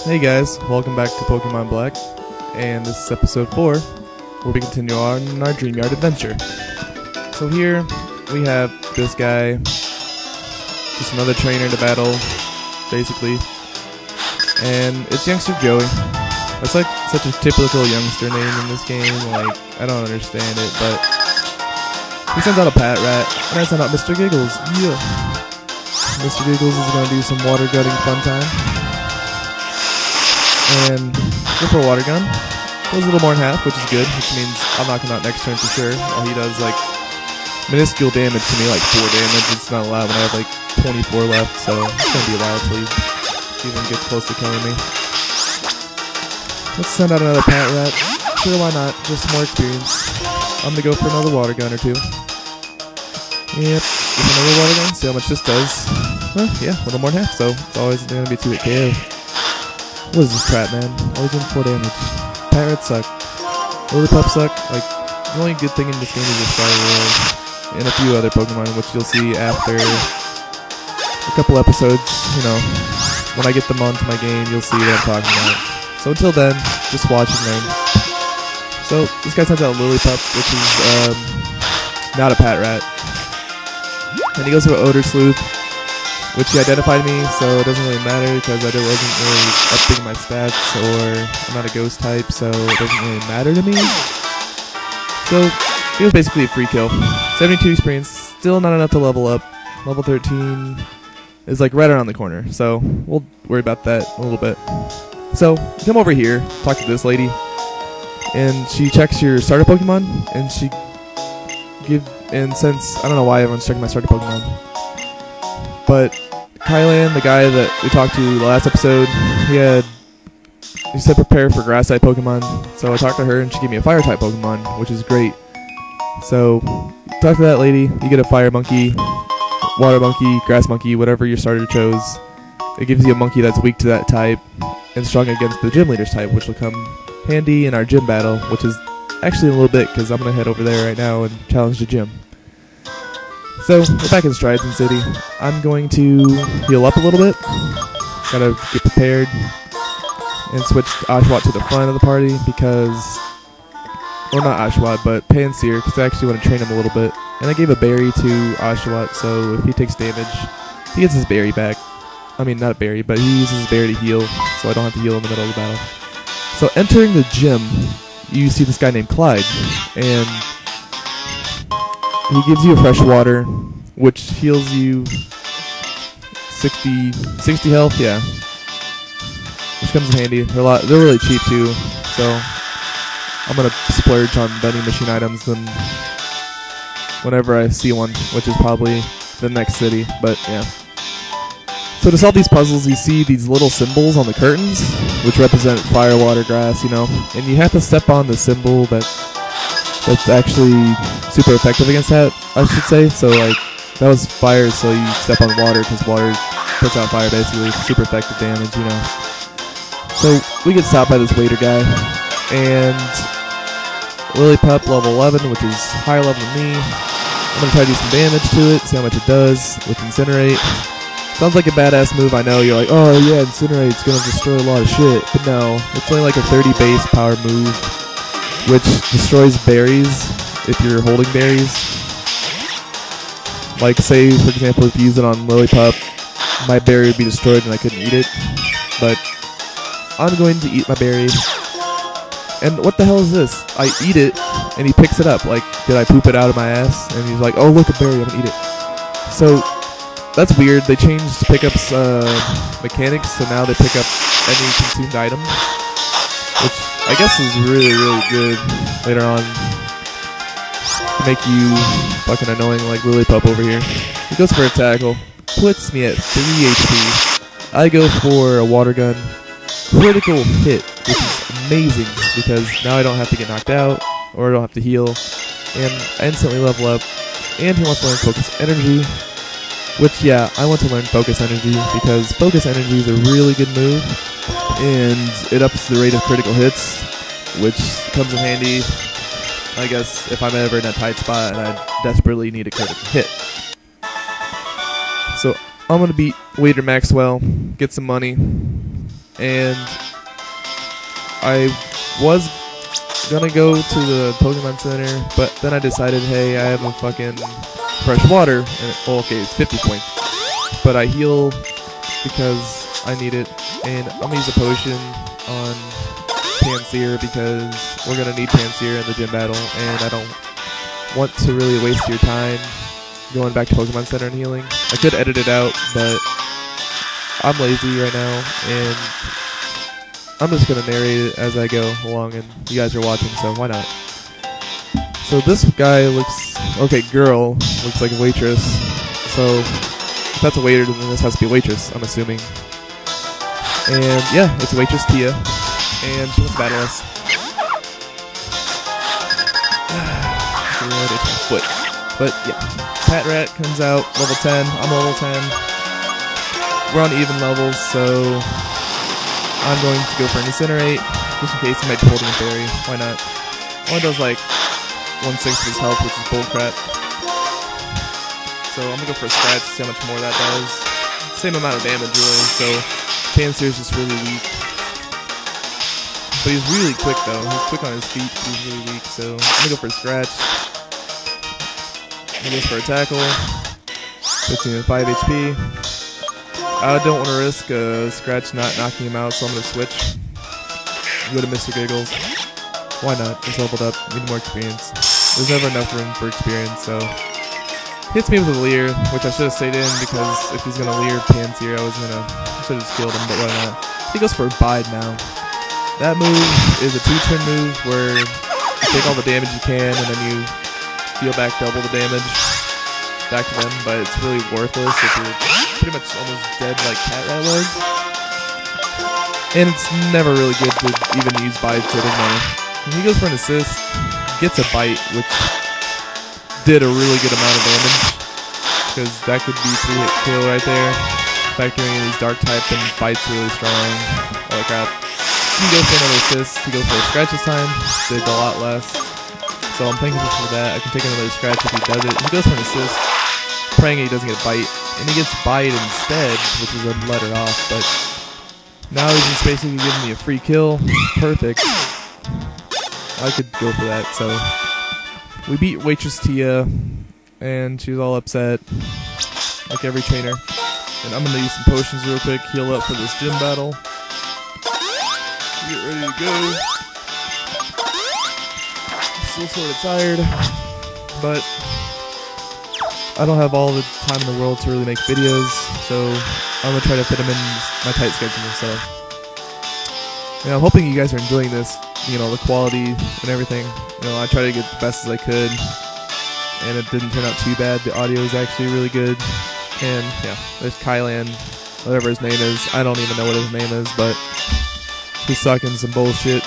Hey guys, welcome back to Pokemon Black, and this is episode 4, where we continue on our Dream Yard adventure. So here, we have this guy, just another trainer to battle, basically, and it's Youngster Joey. That's like such a typical youngster name in this game, like, I don't understand it, but he sends out a Pat Rat, and I send out Mr. Giggles, yeah! Mr. Giggles is going to do some water gutting fun time. And go for a water gun. Goes a little more than half, which is good, which means I'll knock him out next turn for sure. While he does like minuscule damage to me, like 4 damage. It's not allowed when I have like 24 left, so it's gonna be allowed till he even gets close to killing me. Let's send out another Pat Rat. Sure, why not? Just more experience. I'm gonna go for another water gun or two. Yep, with another water gun. See how much this does. Well, yeah, a little more than half, so it's always gonna be 2-hit KO. What is this crap, man? Always doing 4 damage. Pat Rats suck. Lillipup suck. Like, the only good thing in this game is the Star Wars and a few other Pokemon, which you'll see after a couple episodes. You know, when I get them onto my game, you'll see what I'm talking about. So until then, just watch and learn. So this guy sends out Lillipup, which is not a Pat Rat, and he goes to an Odor Sleuth, which he identified me, so it doesn't really matter because I wasn't really upping my stats, or I'm not a ghost type, so it doesn't really matter to me. So it was basically a free kill. 72 experience, still not enough to level up. Level 13 is like right around the corner, so we'll worry about that a little bit. So come over here, talk to this lady, and she checks your starter Pokemon, and since I don't know why everyone's checking my starter Pokemon, but Kylan, the guy that we talked to the last episode, he said prepare for grass type Pokemon. So I talked to her and she gave me a fire type Pokemon, which is great. So talk to that lady, you get a fire monkey, water monkey, grass monkey, whatever your starter chose. It gives you a monkey that's weak to that type and strong against the gym leader's type, which will come handy in our gym battle, which is actually a little bit because I'm going to head over there right now and challenge the gym. So, we're back in Striaton City. I'm going to heal up a little bit. Gotta get prepared. And switch Oshawott to the front of the party because... Well, not Oshawott, but Pansear, because I actually want to train him a little bit. And I gave a berry to Oshawott, so if he takes damage, he gets his berry back. I mean, not a berry, but he uses his berry to heal, so I don't have to heal in the middle of the battle. So, entering the gym, you see this guy named Clyde, and... he gives you a fresh water, which heals you 60 health, yeah. Which comes in handy. They're really cheap too, so I'm gonna splurge on vending machine items then whenever I see one, which is probably the next city, but yeah. So to solve these puzzles, you see these little symbols on the curtains, which represent fire, water, grass, you know, and you have to step on the symbol that's actually super effective against that, I should say. So like, that was fire, so you step on water, because water puts out fire basically, super effective damage, you know. So, we get stopped by this waiter guy, and Lillipup level 11, which is higher level than me. I'm going to try to do some damage to it, see how much it does with Incinerate. Sounds like a badass move, I know, you're like, oh yeah, Incinerate's going to destroy a lot of shit, but no, it's only like a 30 base power move, which destroys berries if you're holding berries. Like, say, for example, if you use it on Lillipup, my berry would be destroyed and I couldn't eat it. But I'm going to eat my berry. And what the hell is this? I eat it, and he picks it up. Like, did I poop it out of my ass? And he's like, oh, look, a berry, I'm going to eat it. So, that's weird. They changed pickups mechanics, so now they pick up any consumed item, which I guess is really, really good later on to make you fucking annoying like Lillipup over here. He goes for a tackle, puts me at 3 HP. I go for a water gun, critical hit, which is amazing because now I don't have to get knocked out or I don't have to heal, and I instantly level up. And he wants to learn Focus Energy, which, yeah, I want to learn Focus Energy because Focus Energy is a really good move, and it ups the rate of critical hits, which comes in handy, I guess, if I'm ever in a tight spot and I desperately need a critical hit. So I'm going to beat Waiter Maxwell, get some money, and I was gonna go to the Pokemon Center, but then I decided, hey, I have a fucking fresh water, and well, okay, it's 50 points, but I heal because I need it, and I'm gonna use a potion on Pansear because we're gonna need Pansear in the gym battle, and I don't want to really waste your time going back to Pokemon Center and healing. I could edit it out, but I'm lazy right now, and I'm just gonna narrate it as I go along, and you guys are watching, so why not? So this guy looks, okay, girl looks like a waitress. So if that's a waiter, then this has to be a waitress, I'm assuming. And yeah, it's a waitress Tia, and she wants to battle us. Good, it's my foot. But yeah, Pat Rat comes out, level 10. I'm level 10. We're on even levels, so I'm going to go for an Incinerate, just in case he might be holding a berry. Why not? Only does like 1/6 of his health, which is bullcrap. So I'm gonna go for a Scratch to see how much more that does. Same amount of damage, really, so Pansear's just really weak. But he's really quick, though. He's quick on his feet, but he's really weak, so I'm gonna go for a Scratch. I'm gonna go for a Tackle. 15 and 5 HP. I don't want to risk a Scratch not knocking him out, so I'm gonna switch. Go to Mr. Giggles. Why not? He's leveled up. Need more experience. There's never enough room for experience, so hits me with a Leer, which I should have stayed in because if he's gonna Leer Pansear, I should have just killed him, but why not? He goes for a Bide now. That move is a 2-turn move where you take all the damage you can and then you deal back double the damage back to them, but it's really worthless if you're pretty much almost dead like Cat Rat was. And it's never really good to even use Bide, so it doesn't matter. When he goes for an assist, gets a Bite, which did a really good amount of damage, because that could be 3-hit kill right there. Factoring in these dark type, and Bite's really strong. Holy crap. He goes for another assist, he goes for a Scratch this time, did a lot less. So I'm thankful for that. I can take another Scratch if he does it. He goes for an assist, praying he doesn't get a Bite, and he gets Bite instead, which is a let her off, but now he's just basically giving me a free kill. Perfect. I could go for that, so we beat Waitress Tia, and she was all upset, like every trainer. And I'm gonna use some potions real quick, heal up for this gym battle. Get ready to go. Still sort of tired, but I don't have all the time in the world to really make videos, so I'm gonna try to fit them in my tight schedule. So, yeah, I'm hoping you guys are enjoying this. You know, the quality and everything. You know, I tried to get the best as I could, and it didn't turn out too bad. The audio is actually really good. And yeah, there's Kylan, whatever his name is. I don't even know what his name is, but he's talking some bullshit.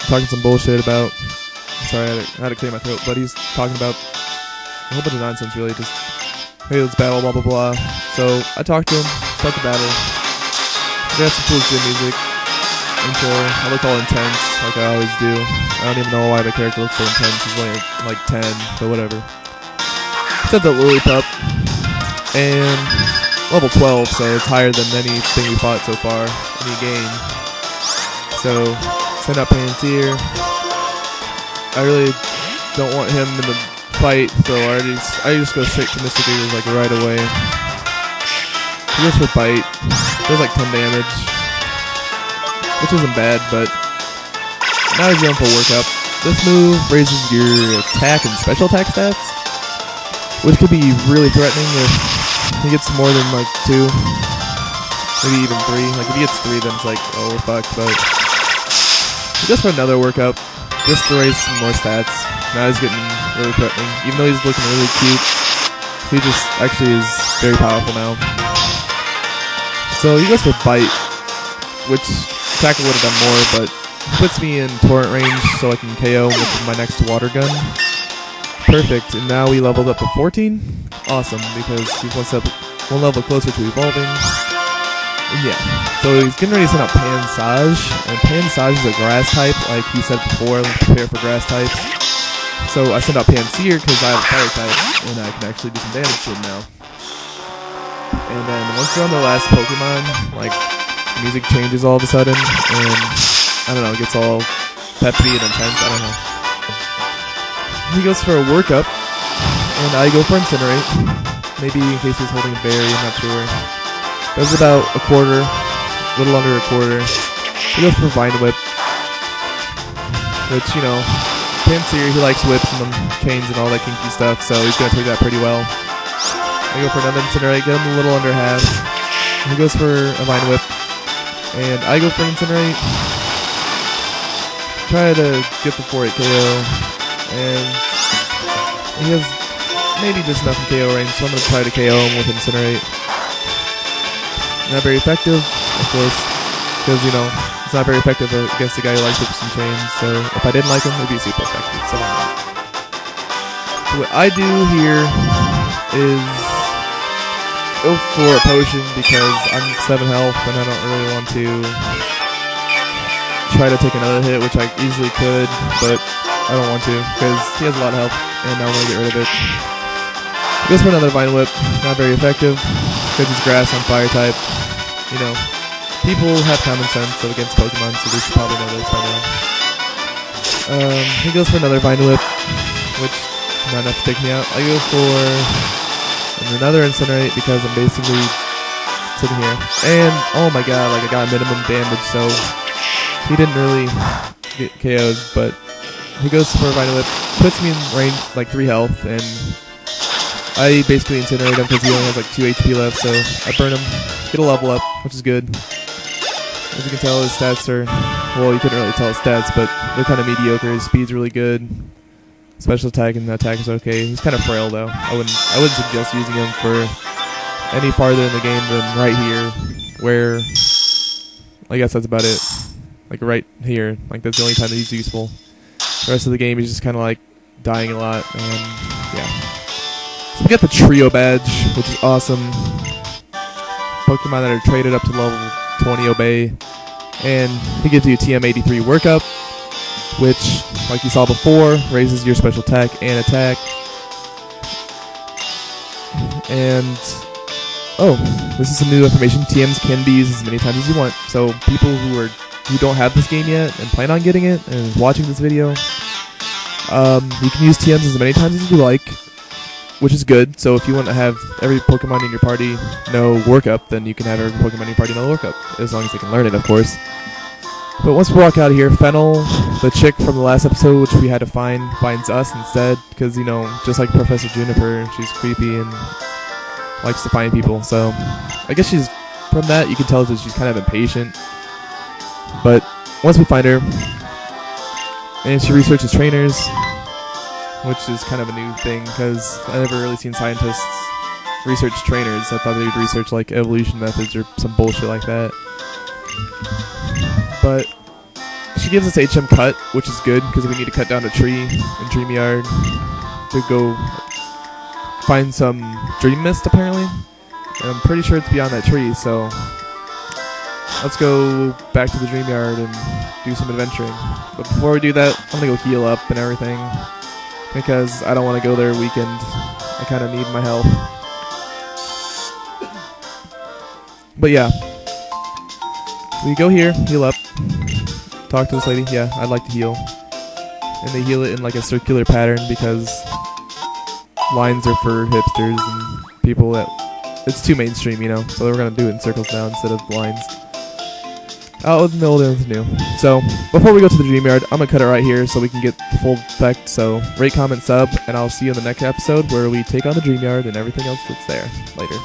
Talking some bullshit about. Sorry, I had to clear my throat, but he's talking about a whole bunch of nonsense, really. Just, hey, let's battle, blah blah blah. So I talked to him, start the battle. We got some cool gym music. Intro. I look all intense, like I always do. I don't even know why my character looks so intense. He's only like 10, but whatever. Sent out Lillipup, and level 12, so it's higher than anything we fought so far, any game. So, send out Pansear. I really don't want him in the fight, so I just go straight to Mr. Giggles like right away. He goes for Bite, does like 10 damage. Which isn't bad, but now he's going for workup. This move raises your attack and special attack stats, which could be really threatening if he gets more than like 2, maybe even 3. Like if he gets 3, then it's like, oh, we're fucked. But he goes for another workup just to raise some more stats. Now he's getting really threatening, even though he's looking really cute. He just actually is very powerful now. So he goes for Bite, which Tackle would have done more, but puts me in torrent range so I can KO with my next water gun. Perfect, and now we leveled up to 14. Awesome, because he's one level closer to evolving. And yeah, so he's getting ready to send out Pansage, and Pansage is a grass type, like he said before, prepare for grass types. So I send out Pansear because I have a fire type, and I can actually do some damage to him now. And then once they're on their last Pokemon, like, the music changes all of a sudden, and I don't know, it gets all peppy and intense, I don't know. He goes for a workup, and I go for Incinerate. Maybe in case he's holding a berry, I'm not sure. Does about a quarter, a little under a quarter. He goes for Vine Whip, which, you know, Panseer, he likes whips and chains and all that kinky stuff, so he's going to take that pretty well. I go for another Incinerate, get him a little under half. He goes for a Vine Whip, and I go for Incinerate. Try to get the 4-8 KO, and he has maybe just enough in KO range, so I'm going to try to KO him with Incinerate. Not very effective, of course, because, you know, it's not very effective against a guy who likes whips and chains, so if I didn't like him, it would be super effective. So what I do here is go for a potion because I'm 7 health and I don't really want to try to take another hit, which I easily could, but I don't want to because he has a lot of health and I want to get rid of it. He goes for another Vine Whip, not very effective because it's grass on fire type. You know, people have common sense against Pokemon, so they should probably know this by now. He goes for another Vine Whip, which not enough to take me out. I go for another Incinerate because I'm basically sitting here. And, oh my god, like I got minimum damage, so he didn't really get KO'd, but he goes for a Vine Whip, puts me in range, like 3 health, and I basically Incinerate him because he only has like 2 HP left, so I burn him, get a level up, which is good. As you can tell, his stats are, well, you couldn't really tell his stats, but they're kind of mediocre. His speed's really good. Special attack and attack is okay. He's kind of frail though. I wouldn't suggest using him for any farther in the game than right here, where I guess that's about it. Like right here, like that's the only time that he's useful. The rest of the game he's just kind of like dying a lot, and yeah. So we got the Trio badge, which is awesome. Pokemon that are traded up to level 20 Obey, and he gives you a TM83 workup, which, like you saw before, raises your special attack and attack. And oh, this is some new information. TMs can be used as many times as you want. So people who don't have this game yet and plan on getting it and is watching this video, you can use TMs as many times as you like, which is good. So if you want to have every Pokemon in your party know workup, then you can have every Pokemon in your party know workup, as long as they can learn it, of course. But once we walk out of here, Fennel, the chick from the last episode, which we had to find, finds us instead, because, you know, just like Professor Juniper, she's creepy and likes to find people. So I guess from that you can tell that she's kind of impatient. But once we find her, and she researches trainers, which is kind of a new thing, because I never really seen scientists research trainers. I thought they would research like evolution methods or some bullshit like that. But she gives us HM cut, which is good, because we need to cut down a tree in Dream Yard to go find some Dream Mist, apparently. And I'm pretty sure it's beyond that tree, so let's go back to the Dream Yard and do some adventuring. But before we do that, I'm going to go heal up and everything, because I don't want to go there weakened. I kind of need my health. But yeah, we go here, heal up, talk to this lady. Yeah, I'd like to heal. And they heal it in like a circular pattern, because lines are for hipsters and people that it's too mainstream, you know. So we're gonna do it in circles now instead of lines. Oh, no, nothing new. So before we go to the Dream Yard, I'm gonna cut it right here so we can get the full effect. So rate, comment, sub, and I'll see you in the next episode where we take on the Dream Yard and everything else that's there later.